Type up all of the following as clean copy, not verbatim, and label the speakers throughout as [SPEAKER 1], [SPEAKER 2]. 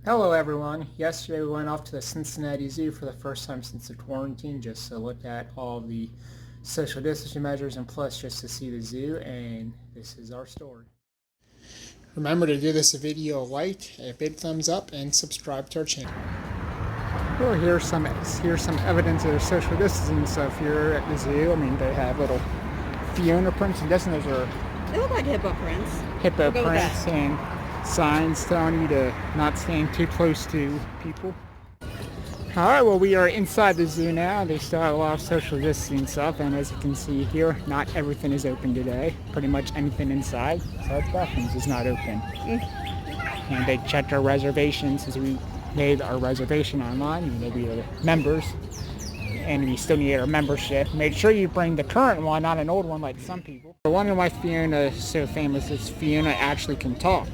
[SPEAKER 1] Hello everyone. Yesterday we went off to the Cincinnati Zoo for the first time since the quarantine just to look at all the social distancing measures and plus just to see the zoo, and this is our story. Remember to give this a video a like, a big thumbs up, and subscribe to our channel. Well, here's some evidence of social distancing stuff here at the zoo. I mean, they have little Fiona prints. I'm guessing those are...
[SPEAKER 2] They look like hippo prints.
[SPEAKER 1] Hippo prints and signs telling you to not stand too close to people. Alright, well, we are inside the zoo now. They still have a lot of social distancing stuff, and as you can see here, not everything is open today. Pretty much anything inside, besides bathrooms, is not open. And they checked our reservations as we made our reservation online, even though we are members. And we still need our membership. Make sure you bring the current one, not an old one like some people. The one why Fiona is so famous is Fiona actually can talk.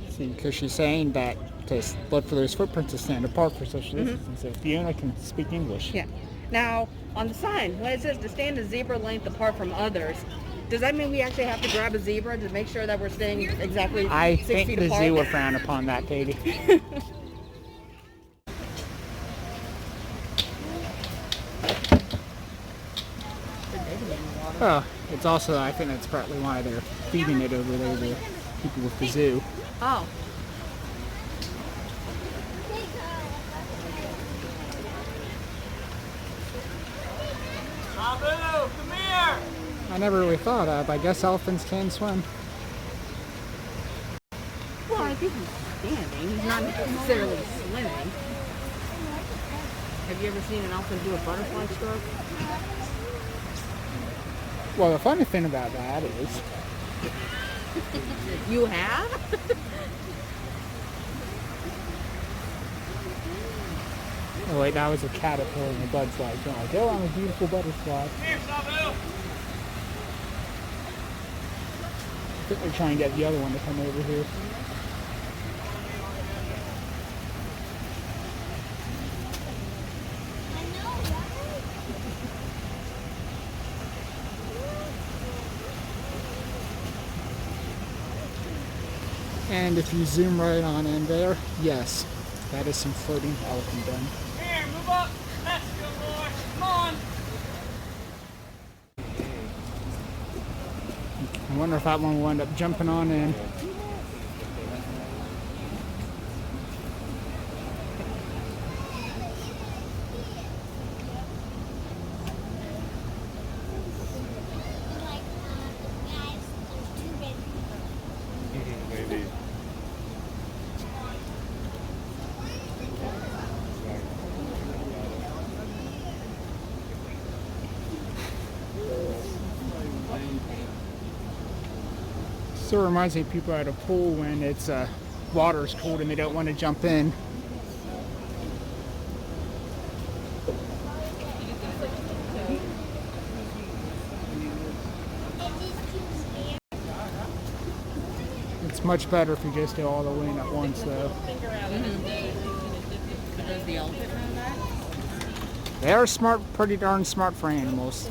[SPEAKER 1] See, because she's saying that to look for those footprints to stand apart for social distancing. So Fiona can speak English.
[SPEAKER 2] Yeah. Now, on the sign, when it says to stand a zebra length apart from others, does that mean we actually have to grab a zebra to make sure that we're staying exactly 6 feet apart?
[SPEAKER 1] I think the zoo would frown upon that, Katie. Oh, it's also, I think that's partly why they're feeding it over there to people with the zoo.
[SPEAKER 2] Oh.
[SPEAKER 3] Abu, come here!
[SPEAKER 1] I never really thought of. I guess elephants can swim.
[SPEAKER 2] Well, I think he's standing. He's not necessarily swimming. Have you ever seen an elephant do a butterfly stroke?
[SPEAKER 1] Well, the funny thing about that is...
[SPEAKER 2] You have?
[SPEAKER 1] Oh wait, that was a caterpillar and a butterfly. Like, oh, I'm a beautiful butterfly.
[SPEAKER 3] Here, Sabu!
[SPEAKER 1] I think they're trying to get the other one to come over here. And if you zoom right on in there, yes, that is some floating elephant dung.
[SPEAKER 3] Here, move up! Let's go, boy! Come on!
[SPEAKER 1] I wonder if that one will end up jumping on in. So it reminds me of people at a pool when it's water's cold and they don't want to jump in. It's much better if you just go all the way in at once, though.
[SPEAKER 2] Does the elephant know that?
[SPEAKER 1] They are smart, pretty darn smart for animals.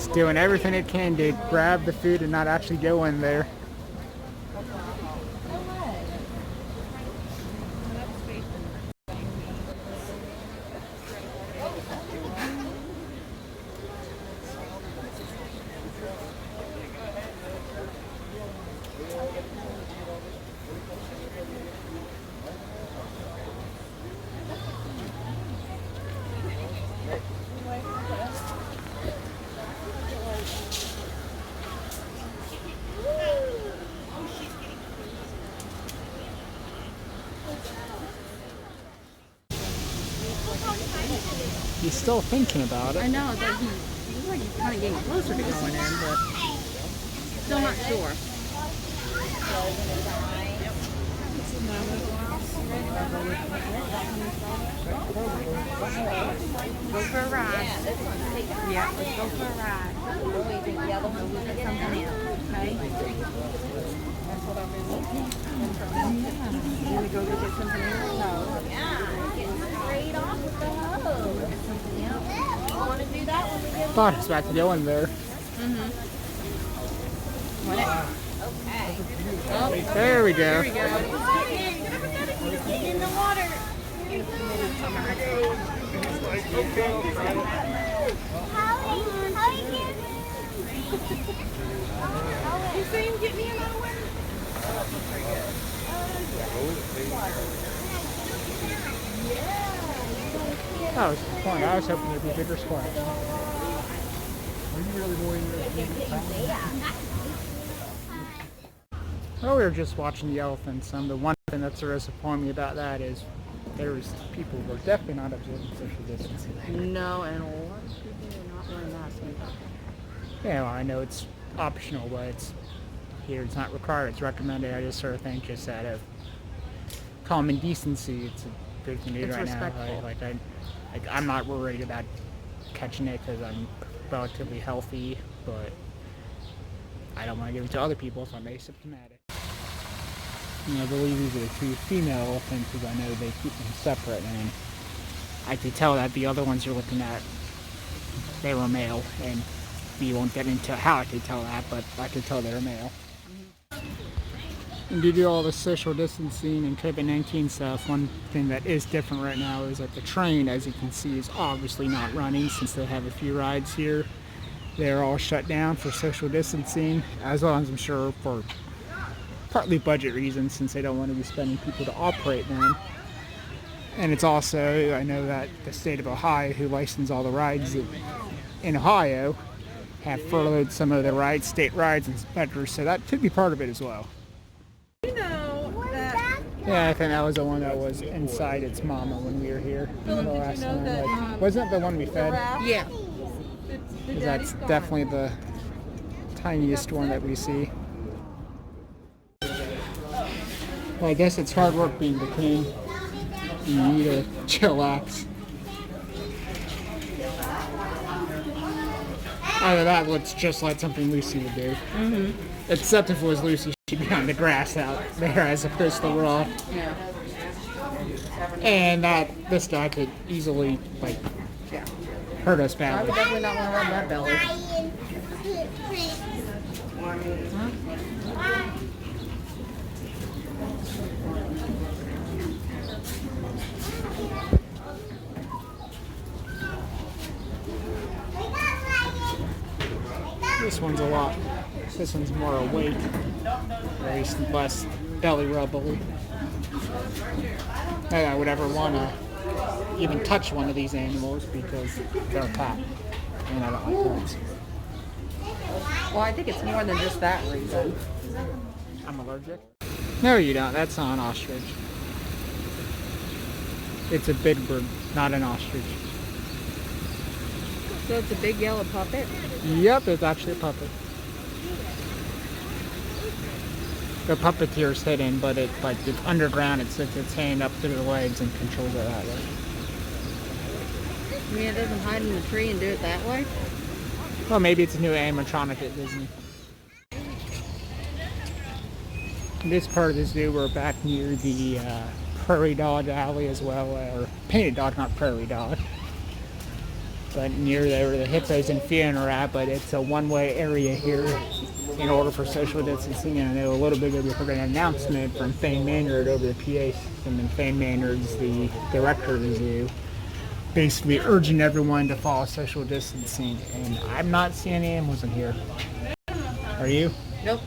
[SPEAKER 1] Just doing everything it can to grab the food and not actually go in there. He's still thinking about it.
[SPEAKER 2] I know that he looks like he's kind of getting closer to going in, but still not sure. Go for a ride. Yeah, let's go for a ride. We'll look at something else, okay? That's what I'm in. You want to go get something else? No. Yeah, getting straight off with the hose. You want to do that when we get
[SPEAKER 1] Thought he was about to go in there.
[SPEAKER 2] Okay.
[SPEAKER 1] Oh, there we go.
[SPEAKER 2] Here we go. In the water. You see him get me in my way?
[SPEAKER 1] That was fun. I was hoping it'd be a bigger splash. Well, we were just watching the elephants. The one thing that's disappointing me about that is people were definitely not observing social distancing.
[SPEAKER 2] No, and a lot of people are not wearing masks.
[SPEAKER 1] Yeah, well, I know it's optional, but it's not required. It's recommended. I just sort of think just out of common decency, it's a good thing to do
[SPEAKER 2] It's
[SPEAKER 1] right
[SPEAKER 2] respectful.
[SPEAKER 1] now. I'm not worried about catching it because I'm relatively healthy, but I don't want to give it to other people if I'm asymptomatic. And I believe these are the two female elephants because I know they keep them separate, and I could tell that the other ones you're looking at, they were male, and we won't get into how I could tell that, but I could tell they were male. And due to all the social distancing and COVID-19 stuff, one thing that is different right now is that the train, as you can see, is obviously not running since they have a few rides here. They're all shut down for social distancing, as well as I'm sure for partly budget reasons since they don't want to be spending people to operate them. And it's also, I know that the state of Ohio, who licensed all the rides in Ohio, have furloughed some of the state rides inspectors, so that could be part of it as well.
[SPEAKER 2] You know that.
[SPEAKER 1] Yeah, I think that was the one that was inside its mama when we were here the last time. Like, wasn't it the one we fed?
[SPEAKER 2] Yeah.
[SPEAKER 1] Because that's definitely the tiniest one that we see. Well, I guess it's hard work being the king. You need to chillax. Either that looks just like something Lucy would do. Except if it was Lucy, she'd be on the grass out there as opposed to the raw.
[SPEAKER 2] Yeah.
[SPEAKER 1] And this guy could easily, hurt us
[SPEAKER 2] I
[SPEAKER 1] badly.
[SPEAKER 2] would definitely not want to rub that belly.
[SPEAKER 1] This one's more awake, or at least less belly rubbly. I would ever want to even touch one of these animals because they're a cat, and I don't like cats.
[SPEAKER 2] Well, I think it's more than just that reason.
[SPEAKER 1] I'm allergic. No, you don't. That's not an ostrich. It's a big bird, not an ostrich.
[SPEAKER 2] So it's a big yellow puppet?
[SPEAKER 1] Yep, it's actually a puppet. The puppeteer's hidden, but it's underground. It sticks its hand up through the legs and controls it that way.
[SPEAKER 2] I mean, it doesn't hide in the tree and do it that way?
[SPEAKER 1] Well, maybe it's a new animatronic at Disney. In this part of the zoo, we're back near the prairie dog alley as well, or painted dog, not prairie dog. but near where the hippos and Fiona are at, but it's a one-way area here in order for social distancing. And I know a little bit ago we heard an announcement from Fane Maynard over the PA system, and Fane Maynard's the director of the zoo, basically urging everyone to follow social distancing. And I'm not seeing any animals in here. Are you?
[SPEAKER 2] Nope.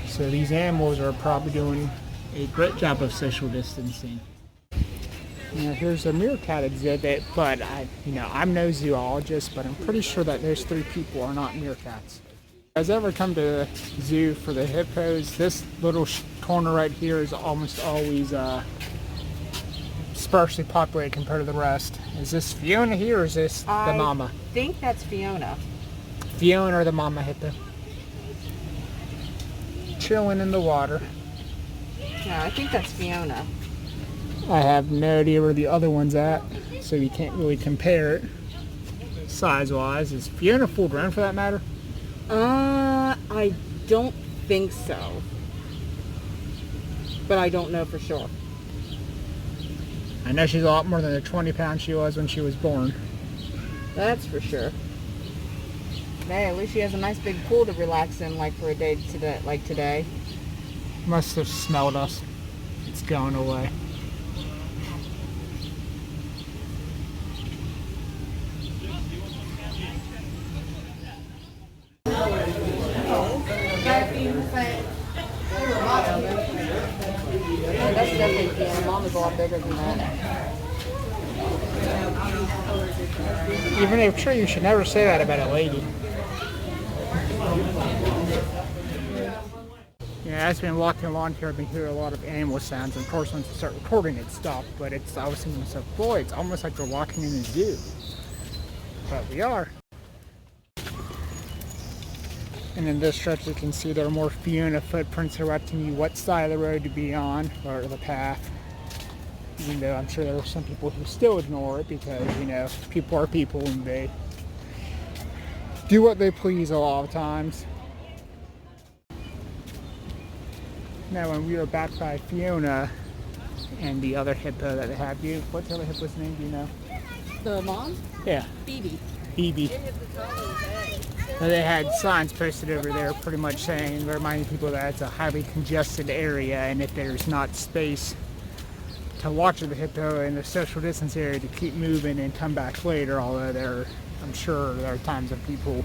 [SPEAKER 1] So these animals are probably doing a great job of social distancing. Now here's a meerkat exhibit, but I'm no zoologist, but I'm pretty sure that those three people are not meerkats. If you guys ever come to the zoo for the hippos, this little corner right here is almost always sparsely populated compared to the rest. Is this Fiona here, or is this the mama?
[SPEAKER 2] I think that's Fiona.
[SPEAKER 1] Fiona or the mama hippo? Chilling in the water.
[SPEAKER 2] Yeah, I think that's Fiona.
[SPEAKER 1] I have no idea where the other one's at, so you can't really compare it size-wise. Is Fiona full grown for that matter?
[SPEAKER 2] I don't think so. But I don't know for sure.
[SPEAKER 1] I know she's a lot more than the 20 pounds she was when she was born.
[SPEAKER 2] That's for sure. Hey, at least she has a nice big pool to relax in, like for a day today, like today.
[SPEAKER 1] Must have smelled us. It's going away.
[SPEAKER 2] Yeah, that's definitely Fiona. Mom is a lot bigger than that.
[SPEAKER 1] Even though, sure, you should never say that about a lady. Yeah, as I've been walking along here, I've been hearing a lot of animal sounds, and of course once I start recording it stopped, but I was thinking to myself, boy, it's almost like we're walking in a zoo. But we are. And in this stretch you can see there are more Fiona footprints directing you what side of the road to be on, or the path. Even though I'm sure there are some people who still ignore it because, people are people and they do what they please a lot of times. Now when we were back by Fiona and the other hippo that they have, what's the other hippo's name, do you know?
[SPEAKER 2] The mom?
[SPEAKER 1] Yeah.
[SPEAKER 2] Phoebe.
[SPEAKER 1] Phoebe. So they had signs posted over there pretty much saying, reminding people that it's a highly congested area, and if there's not space to watch the hippo in the social distance area, to keep moving and come back later, although I'm sure there are times that people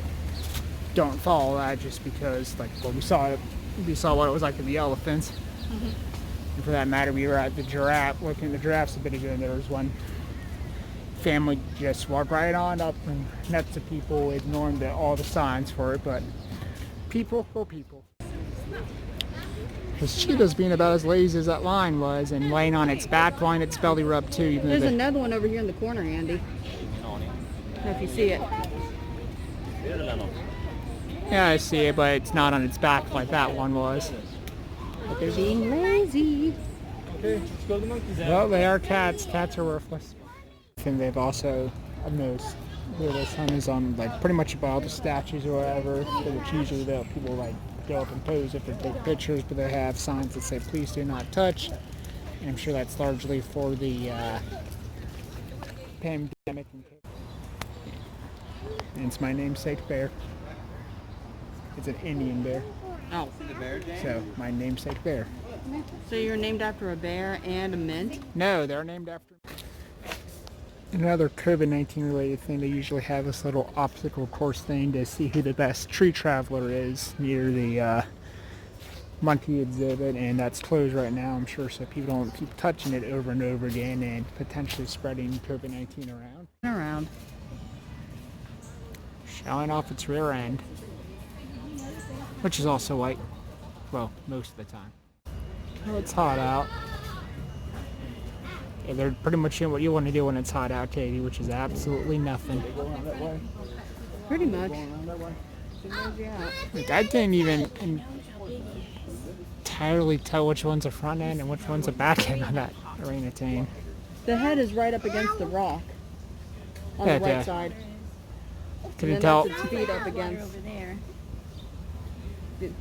[SPEAKER 1] don't follow that just because, like, well, we saw what it was like with the elephants. Mm-hmm. And for that matter, we were at the giraffe, looking at the giraffes a bit ago, and there was one family just walked right on up and next to people, ignoring all the signs for it, but people for people. Because cheetah's being about as lazy as that lion was, and laying on its back, laying its belly rub too. Even
[SPEAKER 2] There's another one over here in the corner, Andy. I don't know if you see it.
[SPEAKER 1] Yeah, I see it, but it's not on its back like that one was.
[SPEAKER 2] Being lazy.
[SPEAKER 3] Okay, let's go to the monkeys.
[SPEAKER 1] Well, they are cats. Cats are worthless. And they've also, I've noticed, where the sun is on, like, pretty much about all the statues or whatever, which usually people, like, go up and pose if they take pictures, but they have signs that say, please do not touch. And I'm sure that's largely for the pandemic. And it's my namesake bear. It's an Indian bear.
[SPEAKER 2] Oh.
[SPEAKER 1] So, my namesake bear.
[SPEAKER 2] So you're named after a bear and a mint?
[SPEAKER 1] No, they're named after... Another COVID-19 related thing, they usually have this little obstacle course thing to see who the best tree traveler is near the monkey exhibit, and that's closed right now, I'm sure, so people don't keep touching it over and over again and potentially spreading COVID-19 around. Showing off its rear end, which is also white, well, most of the time. Well, it's hot out. Yeah, they're pretty much doing what you want to do when it's hot out, Katie, which is absolutely nothing.
[SPEAKER 2] Pretty much.
[SPEAKER 1] I didn't even entirely tell which one's a front end and which one's a back end on that orangutan.
[SPEAKER 2] The head is right up against the rock on the right side.
[SPEAKER 1] Can you tell?
[SPEAKER 2] That's its feet up against
[SPEAKER 4] over there.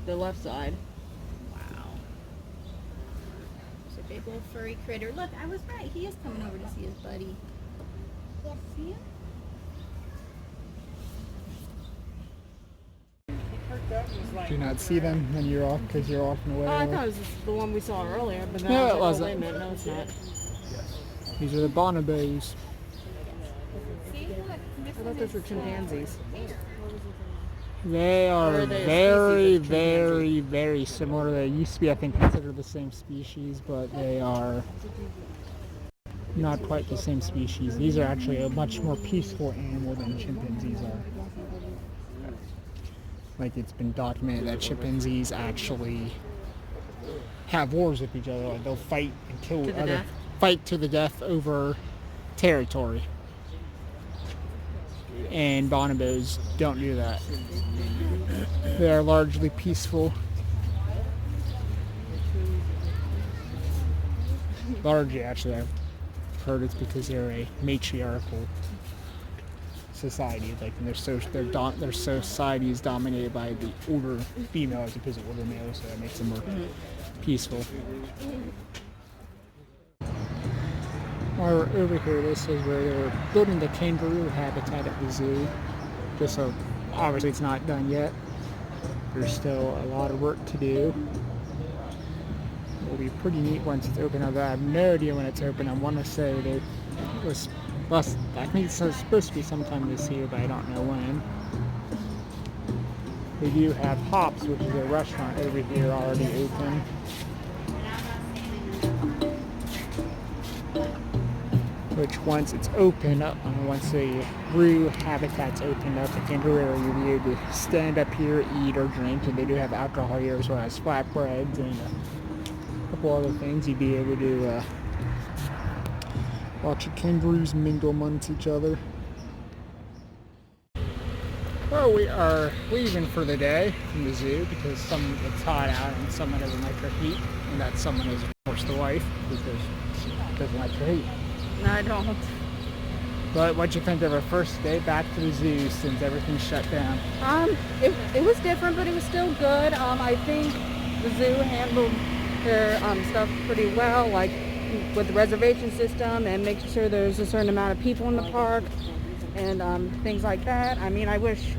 [SPEAKER 2] The left side.
[SPEAKER 4] Big old furry critter. Look, I was right. He is coming over to see his buddy. See him?
[SPEAKER 1] Do you not see them when you're off because you're off and away?
[SPEAKER 2] Oh, I thought it was the one we saw earlier, but then
[SPEAKER 1] No,
[SPEAKER 2] I was
[SPEAKER 1] it
[SPEAKER 2] like,
[SPEAKER 1] wasn't.
[SPEAKER 2] Oh, wait a minute, no, it's not.
[SPEAKER 1] These are the bonobos.
[SPEAKER 2] I thought those were chimpanzees.
[SPEAKER 1] They are
[SPEAKER 2] Or are they a
[SPEAKER 1] very,
[SPEAKER 2] species of
[SPEAKER 1] very, very similar. They used to be, I think, considered the same species, but they are not quite the same species. These are actually a much more peaceful animal than chimpanzees are. Like, it's been documented that chimpanzees actually have wars with each other. Like, they'll fight and kill
[SPEAKER 2] To the death?
[SPEAKER 1] fight to the death over territory. And bonobos don't do that. They are largely peaceful. Largely, actually, I've heard it's because they're a matriarchal society. Like, their society is dominated by the older female as opposed to older male, so that makes them more peaceful. Or over here, this is where they're building the kangaroo habitat at the zoo. Just so, obviously it's not done yet. There's still a lot of work to do. It'll be pretty neat once it's open. Although I have no idea when it's open. I want to say that it was, well, I think it's supposed to be sometime this year, but I don't know when. They do have Hops, which is a restaurant over here, already open. Which once it's open up, once the kangaroo habitat's opened up, the kangaroo area, you'll be able to stand up here, eat or drink, and they do have alcohol here as well as flatbreads and a couple other things. You'd be able to watch the kangaroos mingle amongst each other. Well, we are leaving for the day from the zoo because it's hot out and someone doesn't like the heat, and that someone is, of course, the wife, because she doesn't like the heat.
[SPEAKER 2] No, I don't.
[SPEAKER 1] But what'd you think of our first day back to the zoo since everything's shut down?
[SPEAKER 2] It was different, but it was still good. I think the zoo handled their stuff pretty well, like with the reservation system and making sure there's a certain amount of people in the park and things like that. I mean, I wish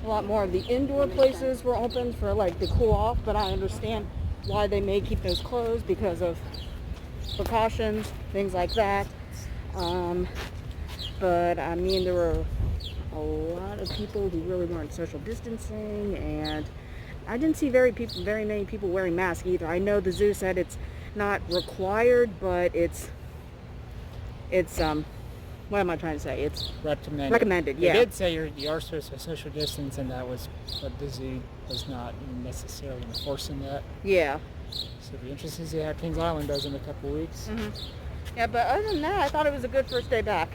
[SPEAKER 2] a lot more of the indoor places were open for like the cool off, but I understand why they may keep those closed because of precautions, things like that. But I mean, there were a lot of people who really weren't social distancing, and I didn't see very many people wearing masks either. I know the zoo said it's not required, but it's what am I trying to say? It's recommended. Yeah.
[SPEAKER 1] They did say you are supposed to social distance, and that was, but the zoo was not necessarily enforcing that.
[SPEAKER 2] Yeah.
[SPEAKER 1] So it'll be interesting to see how Kings Island does in a couple of weeks.
[SPEAKER 2] Yeah, but other than that, I thought it was a good first day back.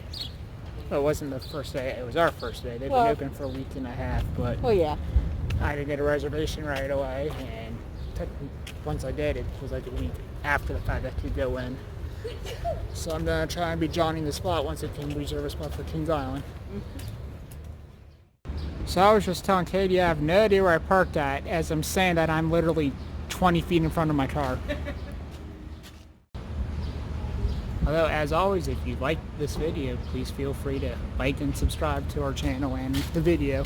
[SPEAKER 1] Well, it wasn't the first day. It was our first day. They've been open for a week and a half, but
[SPEAKER 2] Oh yeah.
[SPEAKER 1] I didn't get a reservation right away, and once I did, it was like a week after the fact I could go in. So I'm gonna try and be joining the spot once I can reserve a spot for Kings Island. So I was just telling Katie I have no idea where I parked at, as I'm saying that I'm literally 20 feet in front of my car. Although, as always, if you like this video, please feel free to like and subscribe to our channel and the video.